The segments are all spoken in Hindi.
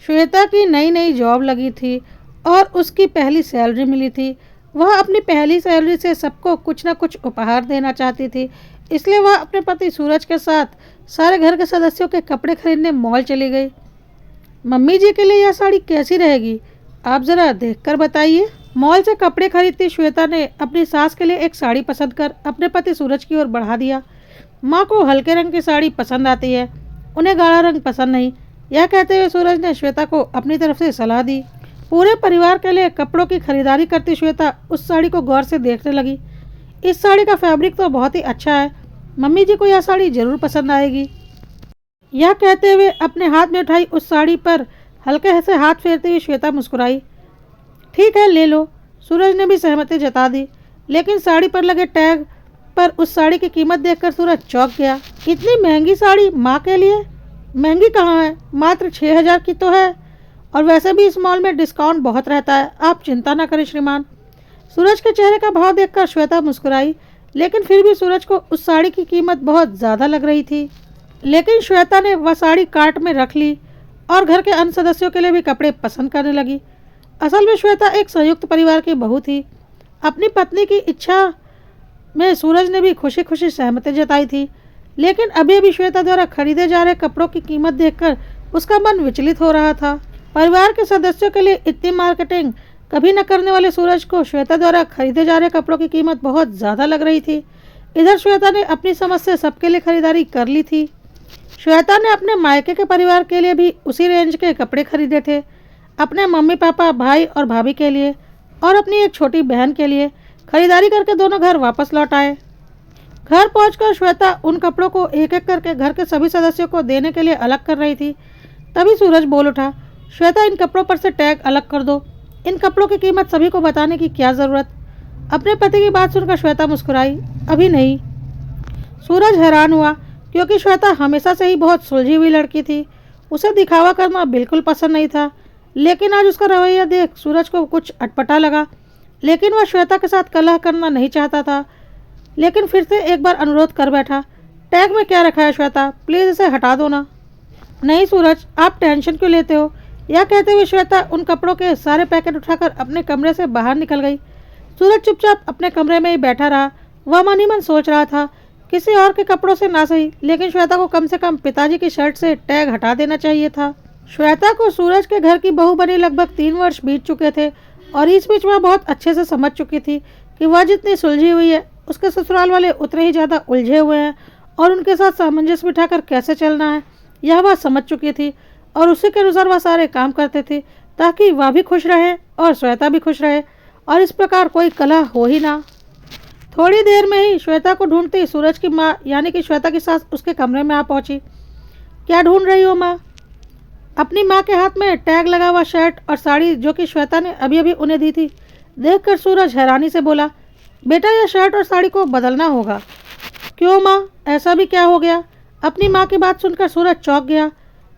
श्वेता की नई नई जॉब लगी थी और उसकी पहली सैलरी मिली थी। वह अपनी पहली सैलरी से सबको कुछ न कुछ उपहार देना चाहती थी, इसलिए वह अपने पति सूरज के साथ सारे घर के सदस्यों के कपड़े खरीदने मॉल चली गई। मम्मी जी के लिए यह साड़ी कैसी रहेगी, आप ज़रा देखकर बताइए। मॉल से कपड़े खरीदती श्वेता ने अपनी सास के लिए एक साड़ी पसंद कर अपने पति सूरज की ओर बढ़ा दिया। माँ को हल्के रंग की साड़ी पसंद आती है, उन्हें गाढ़ा रंग पसंद नहीं। यह कहते हुए सूरज ने श्वेता को अपनी तरफ से सलाह दी। पूरे परिवार के लिए कपड़ों की खरीदारी करती श्वेता उस साड़ी को गौर से देखने लगी। इस साड़ी का फैब्रिक तो बहुत ही अच्छा है, मम्मी जी को यह साड़ी जरूर पसंद आएगी। यह कहते हुए अपने हाथ में उठाई उस साड़ी पर हल्के से हाथ फेरते हुए श्वेता मुस्कुराई। ठीक है, ले लो। सूरज ने भी सहमति जता दी, लेकिन साड़ी पर लगे टैग पर उस साड़ी की कीमत देखकर सूरज चौंक गया। इतनी महंगी साड़ी माँ के लिए? महंगी कहाँ है, मात्र 6,000 की तो है, और वैसे भी इस मॉल में डिस्काउंट बहुत रहता है, आप चिंता ना करें श्रीमान। सूरज के चेहरे का भाव देखकर श्वेता मुस्कुराई, लेकिन फिर भी सूरज को उस साड़ी की कीमत बहुत ज़्यादा लग रही थी। लेकिन श्वेता ने वह साड़ी कार्ट में रख ली और घर के अन्य सदस्यों के लिए भी कपड़े पसंद करने लगी। असल में श्वेता एक संयुक्त परिवार की बहू थी। अपनी पत्नी की इच्छा में सूरज ने भी खुशी खुशी सहमति जताई थी, लेकिन अभी अभी श्वेता द्वारा खरीदे जा रहे कपड़ों की कीमत देखकर उसका मन विचलित हो रहा था। परिवार के सदस्यों के लिए इतनी मार्केटिंग कभी न करने वाले सूरज को श्वेता द्वारा खरीदे जा रहे कपड़ों की कीमत बहुत ज़्यादा लग रही थी। इधर श्वेता ने अपनी समझ से सबके लिए खरीदारी कर ली थी। श्वेता ने अपने मायके के परिवार के लिए भी उसी रेंज के कपड़े खरीदे थे, अपने मम्मी पापा, भाई और भाभी के लिए और अपनी एक छोटी बहन के लिए। खरीदारी करके दोनों घर वापस लौट आए। घर पहुंचकर श्वेता उन कपड़ों को एक एक करके घर के सभी सदस्यों को देने के लिए अलग कर रही थी। तभी सूरज बोल उठा, श्वेता इन कपड़ों पर से टैग अलग कर दो, इन कपड़ों की कीमत सभी को बताने की क्या ज़रूरत। अपने पति की बात सुनकर श्वेता मुस्कुराई, अभी नहीं। सूरज हैरान हुआ, क्योंकि श्वेता हमेशा से ही बहुत सुलझी हुई लड़की थी। उसे दिखावा करना बिल्कुल पसंद नहीं था, लेकिन आज उसका रवैया देख सूरज को कुछ अटपटा लगा। लेकिन वह श्वेता के साथ कलह करना नहीं चाहता था, लेकिन फिर से एक बार अनुरोध कर बैठा, टैग में क्या रखा है श्वेता, प्लीज़ इसे हटा दो ना। नहीं सूरज, आप टेंशन क्यों लेते हो। यह कहते हुए श्वेता उन कपड़ों के सारे पैकेट उठाकर अपने कमरे से बाहर निकल गई। सूरज चुपचाप अपने कमरे में ही बैठा रहा। वह मन ही मन सोच रहा था, किसी और के कपड़ों से ना सही, लेकिन श्वेता को कम से कम पिताजी की शर्ट से टैग हटा देना चाहिए था। श्वेता को सूरज के घर की बहू बने लगभग 3 वर्ष बीत चुके थे और इस बीच वह बहुत अच्छे से समझ चुकी थी कि वह जितनी सुलझी हुई है, उसके ससुराल वाले उतने ही ज़्यादा उलझे हुए हैं और उनके साथ सामंजस्य बिठाकर कैसे चलना है यह वह समझ चुकी थी, और उसी के अनुसार वह सारे काम करते थे ताकि वह भी खुश रहे और श्वेता भी खुश रहे, और इस प्रकार कोई कलह हो ही ना। थोड़ी देर में ही श्वेता को ढूंढती सूरज की माँ यानी कि श्वेता की सास उसके कमरे में आ पहुंची। क्या ढूंढ रही हो माँ? अपनी माँ के हाथ में टैग लगा हुआ शर्ट और साड़ी जो कि श्वेता ने अभी अभी उन्हें दी थी देखकर सूरज हैरानी से बोला, बेटा यह शर्ट और साड़ी को बदलना होगा। क्यों माँ, ऐसा भी क्या हो गया? अपनी माँ की बात सुनकर सूरज चौंक गया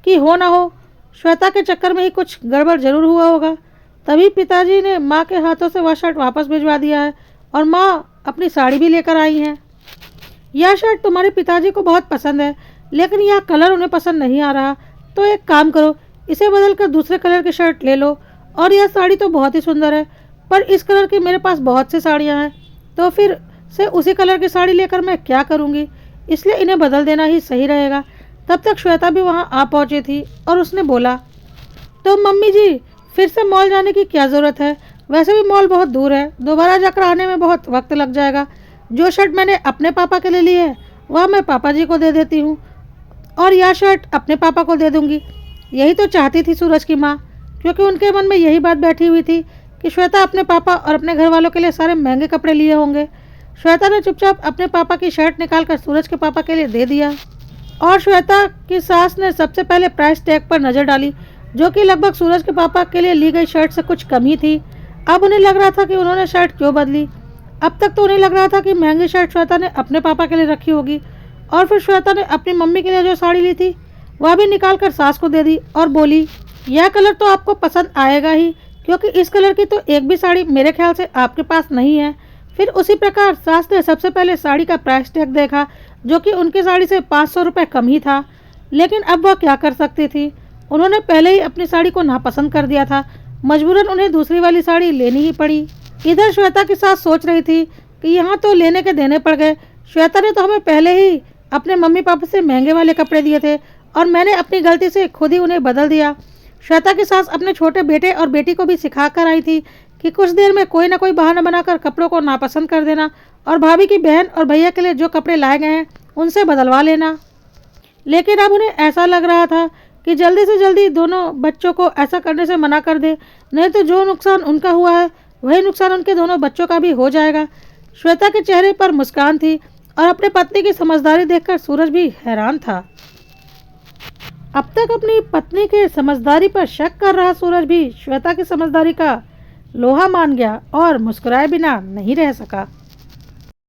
कि हो ना हो श्वेता के चक्कर में ही कुछ गड़बड़ जरूर हुआ होगा। तभी पिताजी ने माँ के हाथों से वह शर्ट वापस भिजवा दिया है और माँ अपनी साड़ी भी लेकर आई हैं। यह शर्ट तुम्हारे पिताजी को बहुत पसंद है, लेकिन यह कलर उन्हें पसंद नहीं आ रहा, तो एक काम करो, इसे बदलकर दूसरे कलर की शर्ट ले लो। और यह साड़ी तो बहुत ही सुंदर है, पर इस कलर की मेरे पास बहुत सी साड़ियाँ हैं, तो फिर से उसी कलर की साड़ी लेकर मैं क्या करूँगी, इसलिए इन्हें बदल देना ही सही रहेगा। तब तक श्वेता भी वहाँ आ पहुँची थी और उसने बोला, तो मम्मी जी फिर से मॉल जाने की क्या ज़रूरत है, वैसे भी मॉल बहुत दूर है, दोबारा जाकर आने में बहुत वक्त लग जाएगा। जो शर्ट मैंने अपने पापा के लिए ली है वह मैं पापा जी को दे देती हूँ और यह शर्ट अपने पापा को दे दूँगी। यही तो चाहती थी सूरज की माँ, क्योंकि उनके मन में यही बात बैठी हुई थी कि श्वेता अपने पापा और अपने घर वालों के लिए सारे महंगे कपड़े लिए होंगे। श्वेता ने चुपचाप अपने पापा की शर्ट निकालकर सूरज के पापा के लिए दे दिया और श्वेता की सास ने सबसे पहले प्राइस टैग पर नज़र डाली, जो कि लगभग सूरज के पापा के लिए ली गई शर्ट से कुछ कम ही थी। अब उन्हें लग रहा था कि उन्होंने शर्ट क्यों बदली। अब तक तो उन्हें लग रहा था कि महंगी शर्ट श्वेता ने अपने पापा के लिए रखी होगी, और फिर श्वेता ने अपनी मम्मी के लिए जो साड़ी ली थी वह भी निकाल कर सास को दे दी और बोली, यह कलर तो आपको पसंद आएगा ही, क्योंकि इस कलर की तो एक भी साड़ी मेरे ख्याल से आपके पास नहीं है। फिर उसी प्रकार सास ने सबसे पहले साड़ी का प्राइस टैग देखा, जो कि उनकी साड़ी से 500 रुपये कम ही था, लेकिन अब वह क्या कर सकती थी। उन्होंने पहले ही अपनी साड़ी को नापसंद कर दिया था। मजबूरन उन्हें दूसरी वाली साड़ी लेनी ही पड़ी। इधर श्वेता की सास सोच रही थी कि यहाँ तो लेने के देने पड़ गए। श्वेता ने तो हमें पहले ही अपने मम्मी पापा से महंगे वाले कपड़े दिए थे और मैंने अपनी गलती से खुद ही उन्हें बदल दिया। श्वेता की सास अपने छोटे बेटे और बेटी को भी सिखा कर आई थी कि कुछ देर में कोई ना कोई बहाना बनाकर कपड़ों को नापसंद कर देना और भाभी की बहन और भैया के लिए जो कपड़े लाए गए हैं उनसे बदलवा लेना। लेकिन अब उन्हें ऐसा लग रहा था कि जल्दी से जल्दी दोनों बच्चों को ऐसा करने से मना कर दे, नहीं तो जो नुकसान उनका हुआ है वही नुकसान उनके दोनों बच्चों का भी हो जाएगा। श्वेता के चेहरे पर मुस्कान थी और अपने पत्नी की समझदारी देखकर सूरज भी हैरान था। अब तक अपनी पत्नी के समझदारी पर शक कर रहा सूरज भी श्वेता की समझदारी का लोहा मान गया और मुस्कुराए बिना नहीं रह सका।